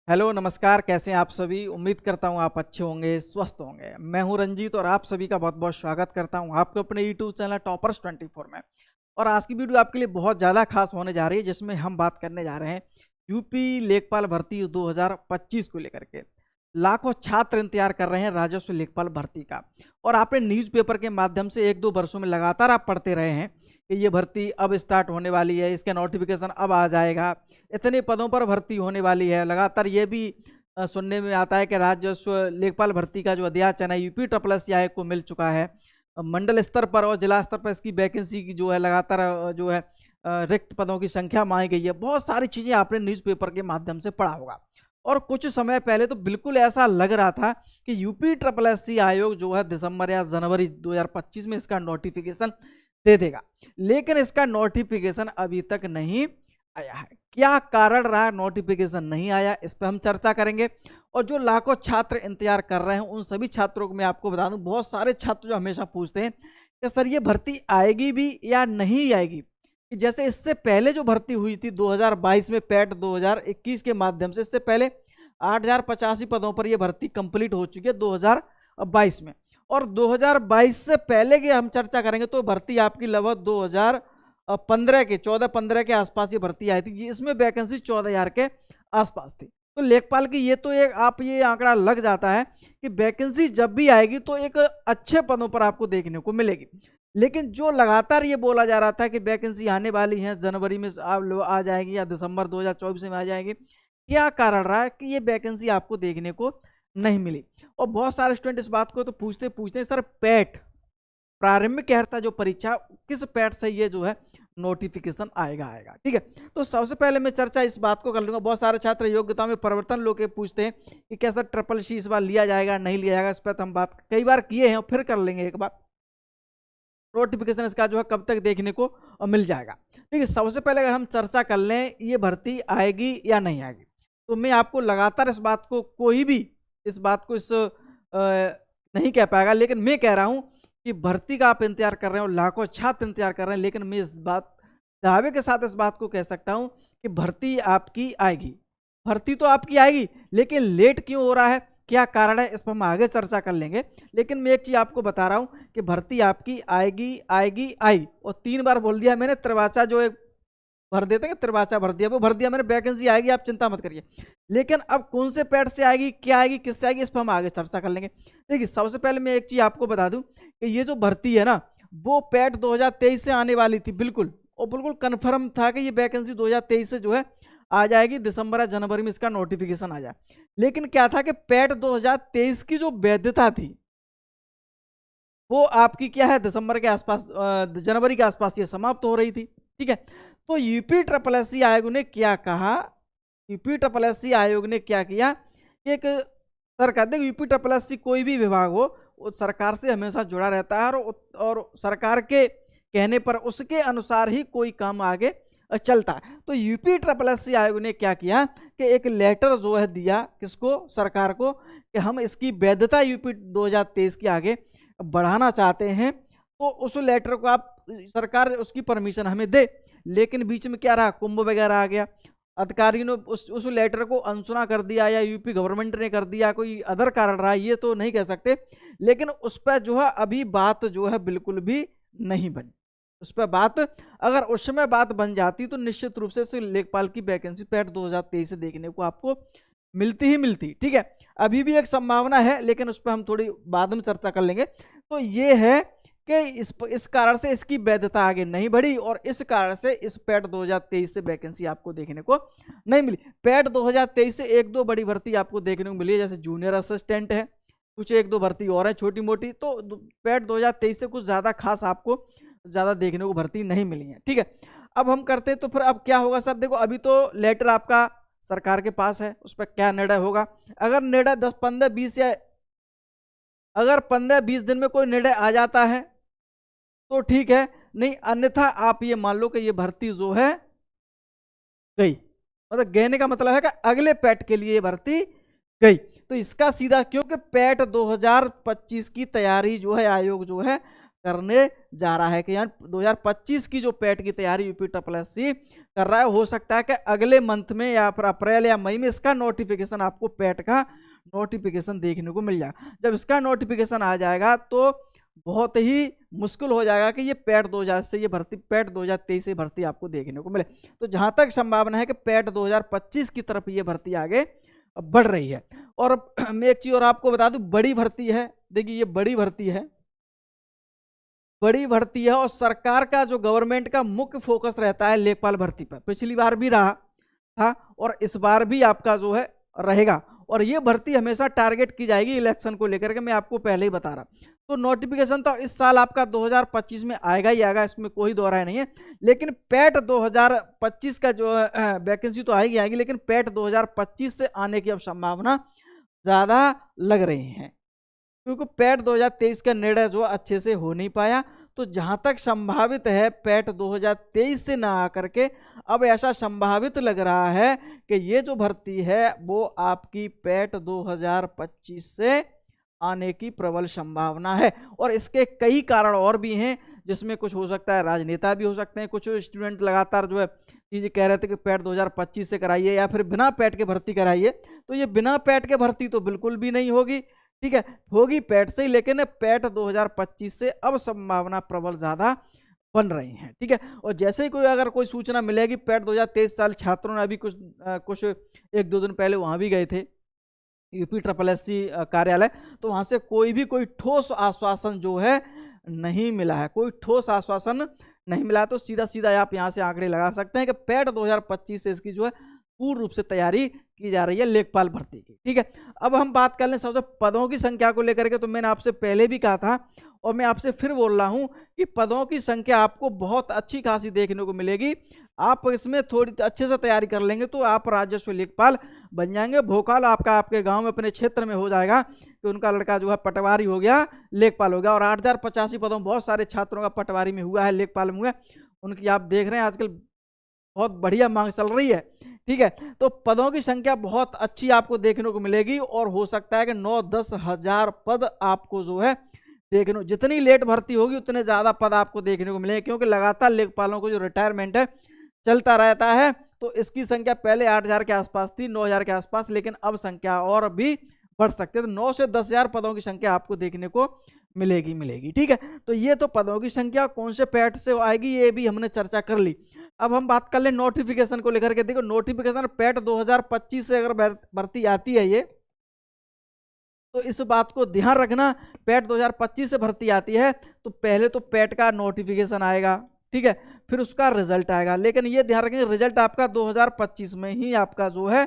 Hello नमस्कार, कैसे हैं आप सभी। उम्मीद करता हूं आप अच्छे होंगे, स्वस्थ होंगे। मैं हूं रंजीत और आप सभी का बहुत बहुत स्वागत करता हूं आपके अपने यूट्यूब चैनल टॉपर्स 24 में। और आज की वीडियो आपके लिए बहुत ज़्यादा खास होने जा रही है, जिसमें हम बात करने जा रहे हैं यूपी लेखपाल भर्ती 2025 को लेकर के। लाखों छात्र इंतजार कर रहे हैं राजस्व लेखपाल भर्ती का। और आपने न्यूज़पेपर के माध्यम से एक दो वर्षों में लगातार आप पढ़ते रहे हैं कि ये भर्ती अब स्टार्ट होने वाली है, इसका नोटिफिकेशन अब आ जाएगा, इतने पदों पर भर्ती होने वाली है। लगातार ये भी सुनने में आता है कि राजस्व लेखपाल भर्ती का जो अध्याचन है यूपी ट्रिपल आयोग को मिल चुका है। मंडल स्तर पर और जिला स्तर पर इसकी वैकेंसी की जो है लगातार जो है रिक्त पदों की संख्या मांगी गई है। बहुत सारी चीज़ें आपने न्यूज़पेपर के माध्यम से पढ़ा होगा। और कुछ समय पहले तो बिल्कुल ऐसा लग रहा था कि यूपी ट्रिपल आयोग जो है दिसंबर या जनवरी 2025 में इसका नोटिफिकेशन दे देगा, लेकिन इसका नोटिफिकेशन अभी तक नहीं आया है। क्या कारण रहा नोटिफिकेशन नहीं आया, इस पर हम चर्चा करेंगे। और जो लाखों छात्र इंतजार कर रहे हैं उन सभी छात्रों को मैं आपको बता दूं, बहुत सारे छात्र जो हमेशा पूछते हैं कि सर ये भर्ती आएगी भी या नहीं आएगी। कि जैसे इससे पहले जो भर्ती हुई थी 2022 में पैट 2021 के माध्यम से, इससे पहले 8085 पदों पर यह भर्ती कंप्लीट हो चुकी है 2022 में। और 2022 से पहले की हम चर्चा करेंगे तो भर्ती आपकी लगभग 2015 के 14-15 के आसपास ये भर्ती आई थी। इसमें वैकेंसी 14,000 के आसपास थी। तो लेखपाल की ये तो एक आप ये आंकड़ा लग जाता है कि वैकेंसी जब भी आएगी तो एक अच्छे पदों पर आपको देखने को मिलेगी। लेकिन जो लगातार ये बोला जा रहा था कि वैकेंसी आने वाली है, जनवरी में आ जाएगी या दिसंबर 2024 में आ जाएगी, क्या कारण रहा है कि ये वैकेंसी आपको देखने को नहीं मिली। और बहुत सारे स्टूडेंट इस बात को तो पूछते पूछते सर पैट प्रारंभिक अर्हता जो परीक्षा किस पैट से ये जो है नोटिफिकेशन आएगा। ठीक है, तो सबसे पहले मैं चर्चा इस बात को कर लूंगा। बहुत सारे छात्र योग्यता में परिवर्तन लोग पूछते हैं कि कैसा ट्रिपल सी इस बार लिया जाएगा नहीं लिया जाएगा। इस पर तो हम बात कई बार किए हैं और फिर कर लेंगे एक बार। नोटिफिकेशन इसका जो है कब तक देखने को मिल जाएगा। ठीक है, सबसे पहले अगर हम चर्चा कर लें ये भर्ती आएगी या नहीं आएगी, तो मैं आपको लगातार इस बात को कोई भी इस बात को नहीं कह पाएगा, लेकिन मैं कह रहा हूं कि भर्ती का आप इंतजार कर रहे हो, लाखों छात्र इंतजार कर रहे हैं, लेकिन मैं इस बात दावे के साथ इस बात को कह सकता हूं कि भर्ती आपकी आएगी। भर्ती तो आपकी आएगी, लेकिन लेट क्यों हो रहा है, क्या कारण है, इस पर हम आगे चर्चा कर लेंगे। लेकिन मैं एक चीज आपको बता रहा हूं कि भर्ती आपकी आएगी आएगी आई। और 3 बार बोल दिया मैंने, त्रिवाचा जो एक भर देते हैं, त्रिवाचा भर दिया, वो भर दिया मैंने, वैकेंसी आएगी, आप चिंता मत करिए। लेकिन अब कौन से पैड से आएगी, क्या आएगी, किससे आएगी, इस पर हम आगे चर्चा कर लेंगे। देखिए, सबसे पहले मैं एक चीज आपको बता दूं कि ये जो भर्ती है ना, वो पैट 2023 से आने वाली थी बिल्कुल, और बिल्कुल कन्फर्म था कि ये वैकेंसी 2023 से जो है आ जाएगी, दिसंबर या जनवरी में इसका नोटिफिकेशन आ जाए। लेकिन क्या था कि पैट 2023 की जो वैधता थी वो आपकी क्या है, दिसंबर के आसपास जनवरी के आसपास ये समाप्त हो रही थी। ठीक है, तो यूपी ट्रिपल एससी आयोग ने क्या कहा, यूपी ट्रिपल एससी आयोग ने क्या किया, एक सरकार, देखो यूपी ट्रिपल एससी कोई भी विभाग हो वो सरकार से हमेशा जुड़ा रहता है, और सरकार के कहने पर उसके अनुसार ही कोई काम आगे चलता है। तो यूपी ट्रिपल एससी आयोग ने क्या किया कि एक लेटर जो है दिया किसको, सरकार को, कि हम इसकी वैधता यूपी 2023 के आगे बढ़ाना चाहते हैं। तो उस लेटर को आप सरकार उसकी परमिशन हमें दे। लेकिन बीच में क्या रहा, कुंभ वगैरह आ गया, अधिकारियों ने उस लेटर को अनसुना कर दिया, या यूपी गवर्नमेंट ने कर दिया, कोई अदर कारण रहा, ये तो नहीं कह सकते। लेकिन उस पर जो है अभी बात जो है बिल्कुल भी नहीं बनी। उस पर बात अगर उस समय बात बन जाती तो निश्चित रूप से लेखपाल की वैकेंसी पैट 2023 से देखने को आपको मिलती ही मिलती। ठीक है, अभी भी एक संभावना है, लेकिन उस पर हम थोड़ी बाद में चर्चा कर लेंगे। तो ये है कि इस कारण से इसकी वैधता आगे नहीं बढ़ी, और इस कारण से इस पैट 2023 से वैकेंसी आपको देखने को नहीं मिली। पैट 2023 से एक दो बड़ी भर्ती आपको देखने को मिली है, जैसे जूनियर असिस्टेंट है, कुछ एक दो भर्ती और है छोटी मोटी। तो पैट 2023 से कुछ ज़्यादा खास आपको ज़्यादा देखने को भर्ती नहीं मिली है। ठीक है, अब हम करते हैं तो फिर अब क्या होगा सर। देखो, अभी तो लेटर आपका सरकार के पास है, उस पर क्या निर्णय होगा। अगर निर्णय 10-15-20 या अगर 15-20 दिन में कोई निर्णय आ जाता है तो ठीक है, नहीं अन्यथा आप ये मान लो कि ये भर्ती जो है गई। मतलब गहने का मतलब है कि अगले पैट के लिए ये भर्ती गई। तो इसका सीधा, क्योंकि पैट 2025 की तैयारी जो है आयोग जो है करने जा रहा है कि यार 2025 की जो पैट की तैयारी यूपी SSC कर रहा है, हो सकता है कि अगले मंथ में या फिर अप्रैल या मई में इसका नोटिफिकेशन, आपको पैट का नोटिफिकेशन देखने को मिल जाएगा। जब इसका नोटिफिकेशन आ जाएगा तो बहुत ही मुश्किल हो जाएगा कि ये पैट 2000 से ये भर्ती पैट 2023 से भर्ती आपको देखने को मिले। तो जहां तक संभावना है कि पैट 2025 की तरफ ये भर्ती आगे बढ़ रही है। और मैं एक चीज और आपको बता दूं, बड़ी भर्ती है, देखिए ये बड़ी भर्ती है, बड़ी भर्ती है और सरकार का जो गवर्नमेंट का मुख्य फोकस रहता है लेखपाल भर्ती पर, पिछली बार भी रहा था और इस बार भी आपका जो है रहेगा। और ये भर्ती हमेशा टारगेट की जाएगी इलेक्शन को लेकर के, मैं आपको पहले ही बता रहा। तो नोटिफिकेशन तो इस साल आपका 2025 में आएगा ही आएगा, इसमें कोई दो राय नहीं है। लेकिन पैट 2025 का जो वैकेंसी तो आएगी आएगी, लेकिन पैट 2025 से आने की अब संभावना ज़्यादा लग रही है, क्योंकि पैट 2023 का निर्णय जो अच्छे से हो नहीं पाया। तो जहां तक संभावित है पैट 2023 से ना आकर के अब ऐसा संभावित लग रहा है कि ये जो भर्ती है वो आपकी पैट 2025 से आने की प्रबल संभावना है। और इसके कई कारण और भी हैं, जिसमें कुछ हो सकता है राजनेता भी हो सकते हैं, कुछ स्टूडेंट लगातार जो है चीज़ें कह रहे थे कि पैट 2025 से कराइए या फिर बिना पैट के भर्ती कराइए। तो ये बिना पैट के भर्ती तो बिल्कुल भी नहीं होगी, ठीक है, होगी पैट से ही, लेकिन पैट 2025 से अब संभावना प्रबल ज़्यादा बन रही हैं, ठीक है। और जैसे ही कोई अगर कोई सूचना मिलेगी, पैट 2023 साल छात्रों ने अभी कुछ एक दो दिन पहले वहाँ भी गए थे यूपी SSC कार्यालय, तो वहाँ से कोई ठोस आश्वासन जो है नहीं मिला है, कोई ठोस आश्वासन नहीं मिला। तो सीधा सीधा आप यहाँ से आंकड़े लगा सकते हैं कि पैट 2025 से इसकी जो है पूर्ण रूप से तैयारी की जा रही है लेखपाल भर्ती की, ठीक है। अब हम बात कर लें सबसे पदों की संख्या को लेकर के। तो मैंने आपसे पहले भी कहा था और मैं आपसे फिर बोल रहा हूं कि पदों की संख्या आपको बहुत अच्छी खासी देखने को मिलेगी। आप इसमें थोड़ी अच्छे से तैयारी कर लेंगे तो आप राजस्व लेखपाल बन जाएंगे। भोकाल आपका आपके गांव में अपने क्षेत्र में हो जाएगा कि उनका लड़का जो है पटवारी हो गया, लेखपाल हो गया। और 8085 पदों बहुत सारे छात्रों का पटवारी में हुआ है, लेखपाल में हुआ है, उनकी आप देख रहे हैं आजकल बहुत बढ़िया मांग चल रही है, ठीक है। तो पदों की संख्या बहुत अच्छी आपको देखने को मिलेगी और हो सकता है कि 9-10 हजार पद आपको जो है देखने, जितनी लेट भर्ती होगी उतने ज़्यादा पद आपको देखने को मिलेंगे, क्योंकि लगातार लेखपालों को जो रिटायरमेंट है चलता रहता है। तो इसकी संख्या पहले 8000 के आसपास थी, 9000 के आसपास, लेकिन अब संख्या और भी बढ़ सकती है। तो 9 से 10 हजार पदों की संख्या आपको देखने को मिलेगी, ठीक है। तो ये तो पदों की संख्या कौन से पैट से आएगी ये भी हमने चर्चा कर ली। अब हम बात कर लें नोटिफिकेशन को लेकर के। देखो नोटिफिकेशन पैट 2025 से अगर भर्ती आती है ये, तो इस बात को ध्यान रखना, पैट 2025 से भर्ती आती है तो पहले तो पैट का नोटिफिकेशन आएगा, ठीक है, फिर उसका रिजल्ट आएगा। लेकिन ये ध्यान रखेंगे रिजल्ट आपका 2025 में ही आपका जो है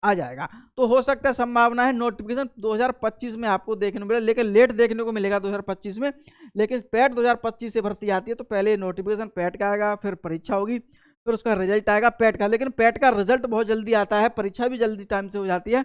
आ जाएगा। तो हो सकता है संभावना है नोटिफिकेशन 2025 में आपको देखने को मिले, लेकिन लेट देखने को मिलेगा 2025 में। लेकिन पैट 2025 से भर्ती आती है तो पहले नोटिफिकेशन पैट का आएगा, फिर परीक्षा होगी, फिर उसका रिजल्ट आएगा पैट का। लेकिन पैट का रिजल्ट बहुत जल्दी आता है, परीक्षा भी जल्दी टाइम से हो जाती है,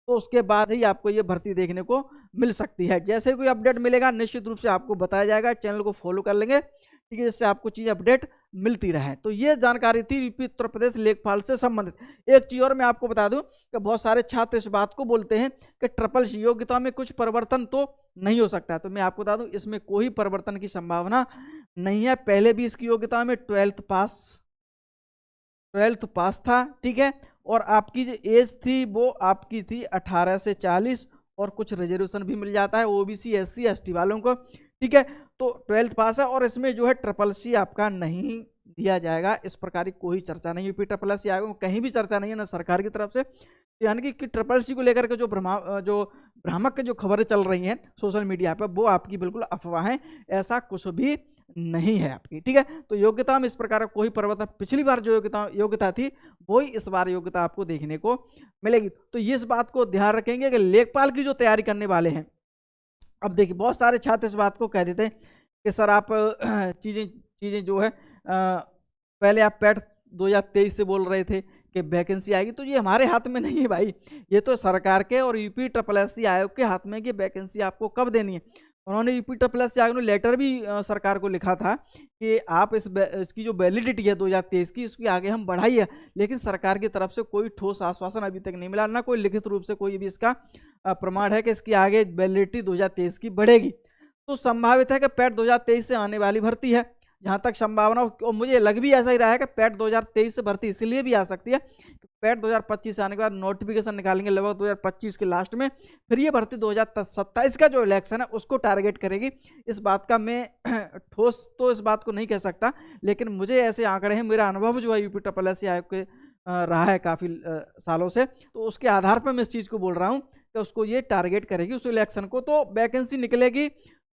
तो उसके बाद ही आपको ये भर्ती देखने को मिल सकती है। जैसे कोई अपडेट मिलेगा निश्चित रूप से आपको बताया जाएगा। चैनल को फॉलो कर लेंगे, ठीक है, जिससे आपको चीज़ अपडेट मिलती रहे। तो ये जानकारी थी यूपी उत्तर प्रदेश लेखपाल से संबंधित। एक चीज़ और मैं आपको बता दूं कि बहुत सारे छात्र इस बात को बोलते हैं कि SSC योग्यता में कुछ परिवर्तन तो नहीं हो सकता है। तो मैं आपको बता दूं इसमें कोई परिवर्तन की संभावना नहीं है। पहले भी इसकी योग्यता में 12th पास था, ठीक है, और आपकी जो एज थी वो आपकी थी 18 से 40 और कुछ रिजर्वेशन भी मिल जाता है OBC SC ST वालों को, ठीक है। तो 12th पास है और इसमें जो है SSC आपका नहीं दिया जाएगा, इस प्रकार की कोई चर्चा नहीं यूपी SSC आयोग में, कहीं भी चर्चा नहीं है ना सरकार की तरफ से। यानी कि SSC को लेकर के जो भ्रामक जो खबरें चल रही हैं सोशल मीडिया पर वो आपकी बिल्कुल अफवाह हैं, ऐसा कुछ भी नहीं है आपकी, ठीक है। तो योग्यता में इस प्रकार का कोई परिवर्तन, पिछली बार जो योग्यता थी वही इस बार योग्यता आपको देखने को मिलेगी। तो इस बात को ध्यान रखेंगे कि लेखपाल की जो तैयारी करने वाले हैं, अब देखिए बहुत सारे छात्र इस बात को कह देते हैं कि सर आप चीज़ें जो है पहले आप पैट 2023 से बोल रहे थे कि वैकेंसी आएगी, तो ये हमारे हाथ में नहीं है भाई, ये तो सरकार के और यूपी SSC आयोग के हाथ में कि वैकेंसी आपको कब देनी है। उन्होंने यूपी SSC आयोग ने लेटर भी सरकार को लिखा था कि आप इसकी जो वैलिडिटी है 2023 की, इसकी आगे हम बढ़ाइए, लेकिन सरकार की तरफ से कोई ठोस आश्वासन अभी तक नहीं मिला, ना कोई लिखित रूप से कोई भी इसका प्रमाण है कि इसकी आगे वैलिडिटी 2023 की बढ़ेगी। तो संभावित है कि पैट 2023 से आने वाली भर्ती है, जहां तक संभावना, और मुझे लग भी ऐसा ही रहा है कि पैट 2023 से भर्ती इसलिए भी आ सकती है, पैट 2025 आने के बाद नोटिफिकेशन निकालेंगे लगभग 2025 के लास्ट में, फिर ये भर्ती 2027 का जो इलेक्शन है उसको टारगेट करेगी। इस बात का मैं ठोस तो इस बात को नहीं कह सकता, लेकिन मुझे ऐसे आंकड़े हैं, मेरा अनुभव जो है यूपी ट्रिपल एस आयोग के रहा है काफ़ी सालों से, तो उसके आधार पर मैं इस चीज़ को बोल रहा हूँ कि उसको ये टारगेट करेगी उस इलेक्शन को, तो वैकेंसी निकलेगी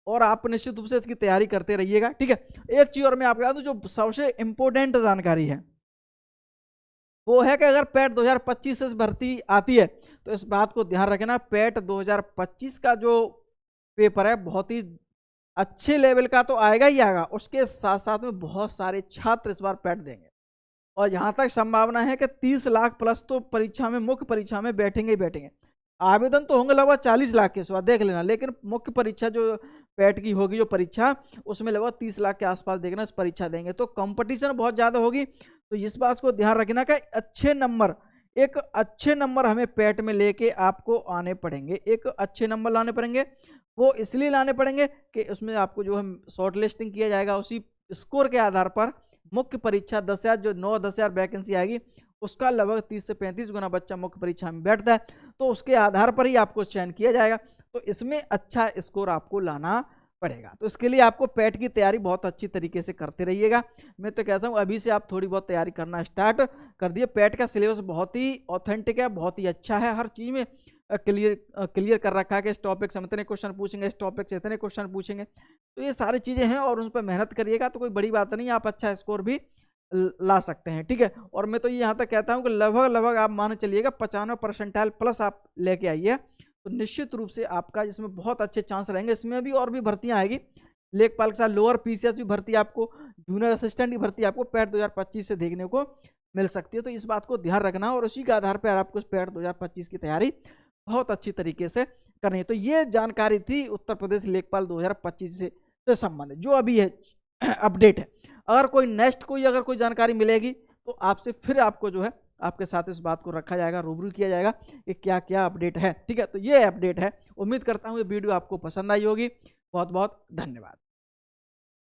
और आप निश्चित रूप से इसकी तैयारी करते रहिएगा। ठीक है, एक चीज़ और मैं आपको बता दूं, जो सबसे इंपॉर्टेंट जानकारी है वो है कि अगर पैट 2025 से भर्ती आती है तो इस बात को ध्यान रखना, पैट 2025 का जो पेपर है बहुत ही अच्छे लेवल का तो आएगा ही आएगा, उसके साथ साथ में बहुत सारे छात्र इस बार पैट देंगे, और यहाँ तक संभावना है कि 30 लाख प्लस तो परीक्षा में, मुख्य परीक्षा में बैठेंगे ही बैठेंगे। आवेदन तो होंगे लगभग 40 लाख के, इस बार देख लेना, लेकिन मुख्य परीक्षा जो पैट की होगी जो परीक्षा, उसमें लगभग 30 लाख के आसपास देखना इस परीक्षा देंगे, तो कंपटीशन बहुत ज़्यादा होगी। तो इस बात को ध्यान रखना कि एक अच्छे नंबर हमें पैट में लेके आपको आने पड़ेंगे, एक अच्छे नंबर लाने पड़ेंगे। वो इसलिए लाने पड़ेंगे कि उसमें आपको जो है शॉर्ट लिस्टिंग किया जाएगा, उसी स्कोर के आधार पर मुख्य परीक्षा 10,000 जो 9-10,000 वैकेंसी आएगी उसका लगभग 30 से 35 गुना बच्चा मुख्य परीक्षा में बैठता है, तो उसके आधार पर ही आपको चयन किया जाएगा। तो इसमें अच्छा स्कोर आपको लाना पड़ेगा, तो इसके लिए आपको पैट की तैयारी बहुत अच्छी तरीके से करते रहिएगा। मैं तो कहता हूँ अभी से आप थोड़ी बहुत तैयारी करना स्टार्ट कर दिए। पैट का सिलेबस बहुत ही ऑथेंटिक है, बहुत ही अच्छा है, हर चीज़ में क्लियर कर रखा है कि इस टॉपिक से इतने क्वेश्चन पूछेंगे, इस टॉपिक से इतने क्वेश्चन पूछेंगे, तो ये सारी चीज़ें हैं और उन पर मेहनत करिएगा तो कोई बड़ी बात नहीं, आप अच्छा स्कोर भी ला सकते हैं। ठीक है, और मैं तो ये यहाँ तक कहता हूँ कि लगभग आप मान चलिएगा 95 परसेंटाइल प्लस आप लेके आइए, तो निश्चित रूप से आपका इसमें बहुत अच्छे चांस रहेंगे। इसमें भी और भी भर्तियां आएगी, लेखपाल के साथ लोअर पीसीएस भी भर्ती आपको, जूनियर असिस्टेंट की भर्ती आपको पैट 2025 से देखने को मिल सकती है, तो इस बात को ध्यान रखना और उसी के आधार पर आपको पैट 2025 की तैयारी बहुत अच्छी तरीके से करनी है। तो ये जानकारी थी उत्तर प्रदेश लेखपाल 2025 से संबंधित जो अभी है अपडेट है। अगर कोई जानकारी मिलेगी तो आपसे फिर आपको जो है आपके साथ इस बात को रखा जाएगा, रूबरू किया जाएगा कि क्या क्या अपडेट है। ठीक है, तो ये अपडेट है। उम्मीद करता हूँ ये वीडियो आपको पसंद आई होगी। बहुत बहुत धन्यवाद।